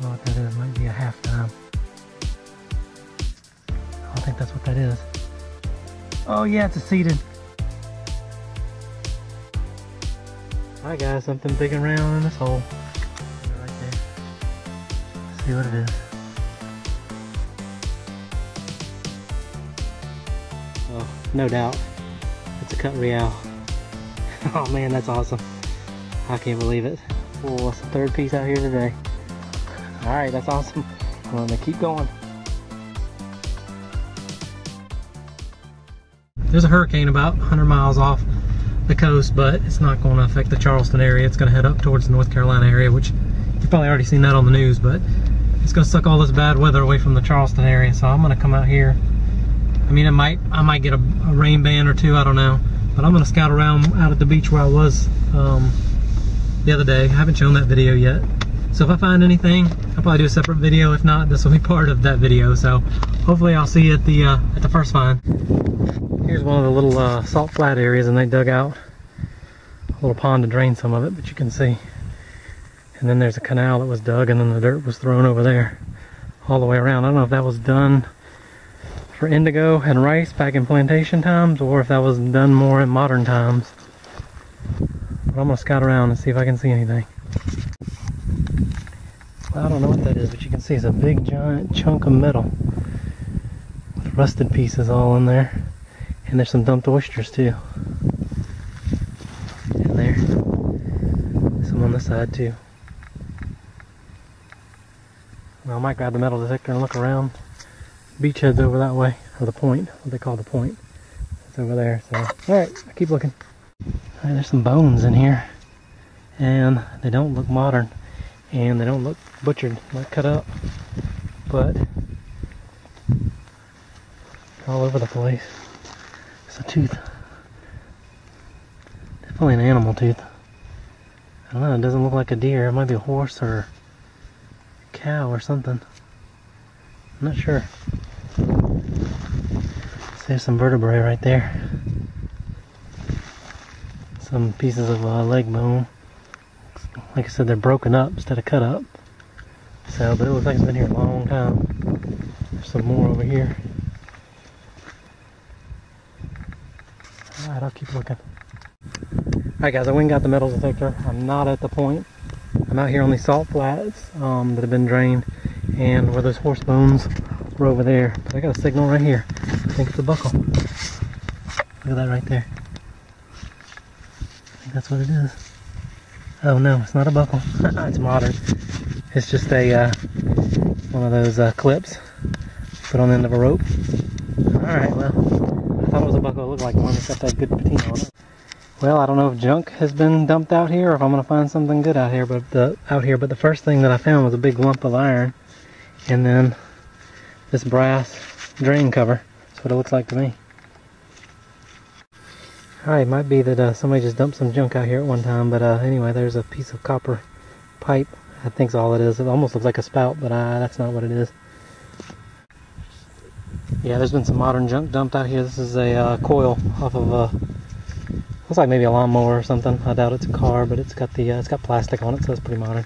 know what that is. It might be a half dime. I think that's what that is. Oh yeah, it's a seated. Alright guys, something big and round in this hole. Right there. Let's see what it is. Oh, no doubt. It's a cut real. Oh man, that's awesome. I can't believe it. Oh, it's the third piece out here today. Alright, that's awesome. I'm gonna keep going. There's a hurricane about 100 miles off the coast, but it's not going to affect the Charleston area. It's going to head up towards the North Carolina area, which you've probably already seen that on the news, but it's going to suck all this bad weather away from the Charleston area. So I'm going to come out here. I mean, I might get a rain band or two, I don't know, but I'm going to scout around out at the beach where I was the other day. I haven't shown that video yet. So if I find anything, I'll probably do a separate video. If not, this will be part of that video. So hopefully I'll see you at the first find. Here's one of the little salt flat areas, and they dug out a little pond to drain some of it, but you can see. And then there's a canal that was dug, and then the dirt was thrown over there all the way around. I don't know if that was done for indigo and rice back in plantation times, or if that was done more in modern times. But I'm going to scout around and see if I can see anything. Well, I don't know what that is, but you can see it's a big giant chunk of metal with rusted pieces all in there. And there's some dumped oysters too. And there. Some on this side too. Well, I might grab the metal detector and look around. Beachhead's over that way, or the point, what they call the point. It's over there, so. Alright, I keep looking. Alright, there's some bones in here. And they don't look modern. And they don't look butchered, like cut up. But all over the place. It's a tooth. Definitely an animal tooth. I don't know, it doesn't look like a deer. It might be a horse or a cow or something. I'm not sure. There's some vertebrae right there. Some pieces of leg bone. Like I said, they're broken up instead of cut up. So, but it looks like it's been here a long time. There's some more over here. Alright, I'll keep looking. Alright guys, I went and got the metal detector. I'm not at the point. I'm out here on these salt flats that have been drained, and where those horse bones were over there. But I got a signal right here. I think it's a buckle. Look at that right there. I think that's what it is. Oh no, it's not a buckle. It's modern. It's just a one of those clips put on the end of a rope. Alright, well, I thought it was a buckle. It looked like one. It's got that good patina on it. Well, I don't know if junk has been dumped out here or if I'm going to find something good out here. But the first thing that I found was a big lump of iron, and then this brass drain cover. That's what it looks like to me. Alright, it might be that somebody just dumped some junk out here at one time, but anyway, there's a piece of copper pipe. I think that's all it is. It almost looks like a spout, but that's not what it is. Yeah, there's been some modern junk dumped out here. This is a coil off of looks like maybe a lawnmower or something. I doubt it's a car, but it's got plastic on it, so it's pretty modern.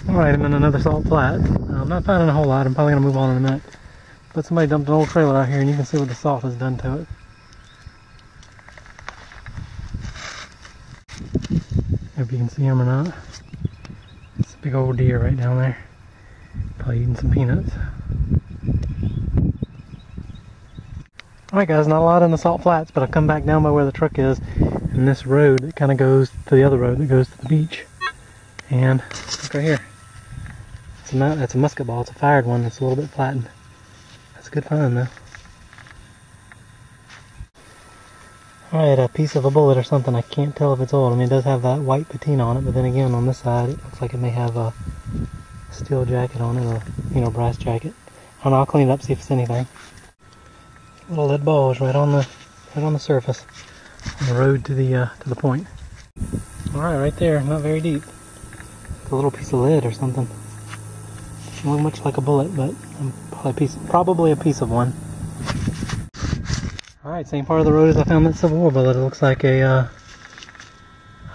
Alright, I'm in another salt flat. I'm not finding a whole lot. I'm probably going to move on in a minute. But somebody dumped an old trailer out here, and you can see what the salt has done to it. If you can see him or not. It's a big old deer right down there. Probably eating some peanuts. Alright guys, not a lot in the salt flats, but I've come back down by where the truck is, and this road that kind of goes to the other road that goes to the beach. And look right here. That's a musket ball. It's a fired one. It's a little bit flattened. That's a good find though. Alright, a piece of a bullet or something. I can't tell if it's old. I mean, it does have that white patina on it, but then again, on this side, it looks like it may have a steel jacket on it, or, brass jacket. I don't know, I'll clean it up, see if it's anything. Little lead balls right on the surface, on the road to the point. Alright, right there, not very deep. It's a little piece of lead or something. Doesn't look much like a bullet, but probably a piece of one. Alright, same part of the road as I found that Civil War bullet. It looks like a,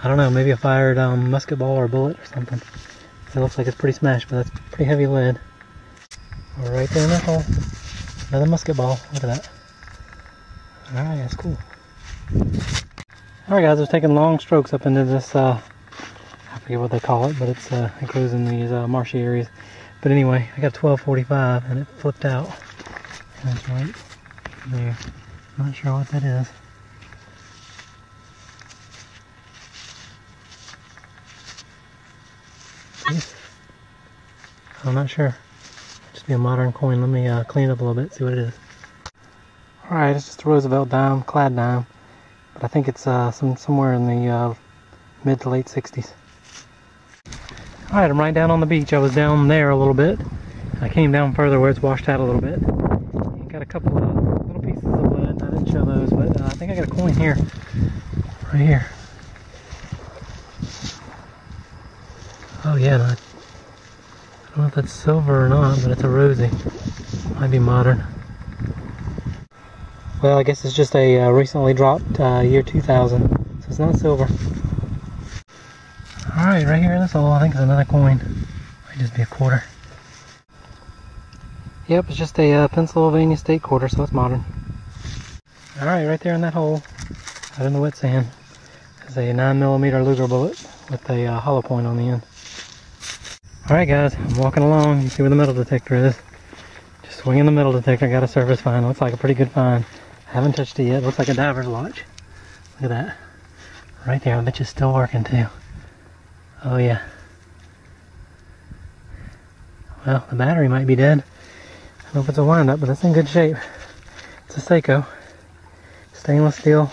I don't know, maybe a fired musket ball or bullet or something. It looks like it's pretty smashed, but that's pretty heavy lead. We're right there in that hole. Another musket ball. Look at that. Alright, that's cool. Alright guys, I was taking long strokes up into this, I forget what they call it, but it grows in these marshy areas. But anyway, I got 1245 and it flipped out. And it's right there. I'm not sure what that is. I'm not sure. Just be a modern coin. Let me clean it up a little bit, see what it is. Alright, it's just a Roosevelt dime, clad dime. But I think it's somewhere in the mid to late 60s. Alright, I'm right down on the beach. I was down there a little bit. I came down further where it's washed out a little bit. Got a couple of little pieces of lead. I didn't show those, but I think I got a coin here. Right here. Oh yeah, I don't know if that's silver or not, but it's a rosy. Might be modern. Well, I guess it's just a recently dropped year 2000, so it's not silver. Alright, right here in this hole, I think it's another coin. Might just be a quarter. Yep, it's just a Pennsylvania State quarter, so it's modern. Alright, right there in that hole, out in the wet sand, is a 9mm Luger bullet with a hollow point on the end. Alright guys, I'm walking along. You see where the metal detector is. Just swinging the metal detector, got a surface find. Looks like a pretty good find. I haven't touched it yet. Looks like a diver's watch. Look at that. Right there, I bet you it's still working too. Oh yeah. Well, the battery might be dead. I don't know if it's a wind-up, but it's in good shape. It's a Seiko. Stainless steel.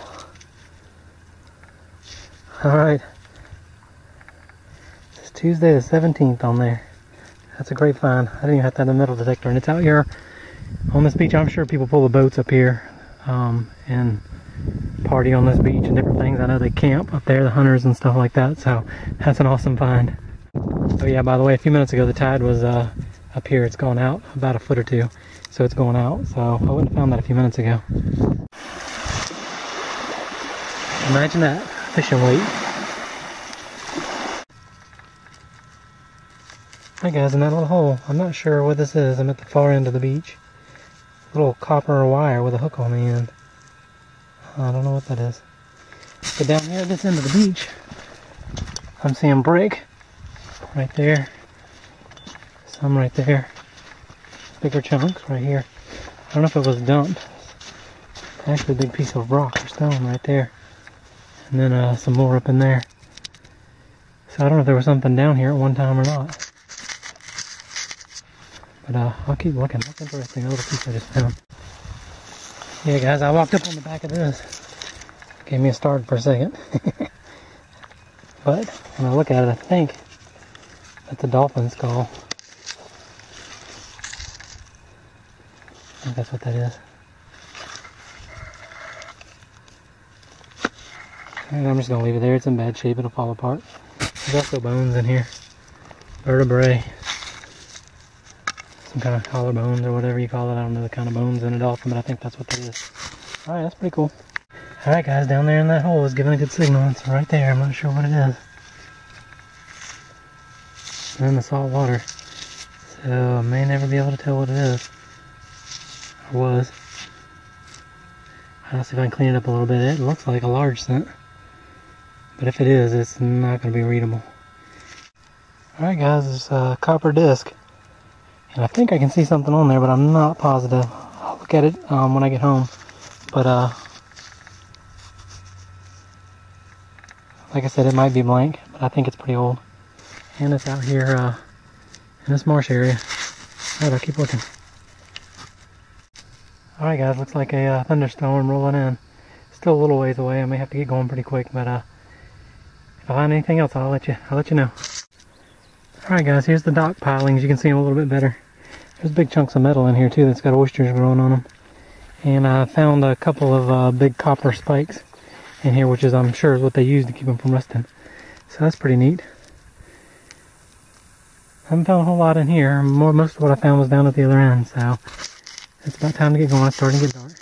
Alright. It's Tuesday the 17th on there. That's a great find. I didn't even have to have a metal detector, and it's out here on this beach. I'm sure people pull the boats up here and party on this beach and different things. I know they camp up there, the hunters and stuff like that, so that's an awesome find. Oh yeah, by the way, a few minutes ago the tide was up here. It's gone out about a foot or two, so it's going out. So I wouldn't have found that a few minutes ago. Imagine that, fishing weight. Hi guys, in that little hole, I'm not sure what this is. I'm at the far end of the beach. Little copper wire with a hook on the end. I don't know what that is. But down here at this end of the beach, I'm seeing brick right there. Some right there. Bigger chunks right here. I don't know if it was dumped. Actually a big piece of rock or stone right there. And then some more up in there. So I don't know if there was something down here at one time or not. But I'll keep looking. That's interesting. A little piece I just found. Yeah guys, I walked up on the back of this. Gave me a start for a second. But when I look at it, I think that's a dolphin skull. I think that's what that is. And I'm just going to leave it there. It's in bad shape. It'll fall apart. There's also bones in here. Vertebrae. Some kind of collarbones or whatever you call it. I don't know the kind of bones in a dolphin, but I think that's what that is. Alright, that's pretty cool. Alright guys, down there in that hole is giving a good signal. It's right there. I'm not sure what it is. It's in the salt water. So I may never be able to tell what it is. Or was. I'll see if I can clean it up a little bit. It looks like a large cent. But if it is, it's not going to be readable. Alright guys, it's a copper disc. And I think I can see something on there, but I'm not positive. I'll look at it when I get home. But like I said, it might be blank, but I think it's pretty old. And it's out here in this marsh area. Alright, I'll keep looking. Alright guys, looks like a thunderstorm rolling in. Still a little ways away. I may have to get going pretty quick, but if I find anything else, I'll let you know. Alright guys, here's the dock pilings. You can see them a little bit better. There's big chunks of metal in here too that's got oysters growing on them. And I found a couple of big copper spikes in here, which is, I'm sure, is what they use to keep them from rusting. So that's pretty neat. I haven't found a whole lot in here. Most of what I found was down at the other end, so it's about time to get going. It's starting to get dark.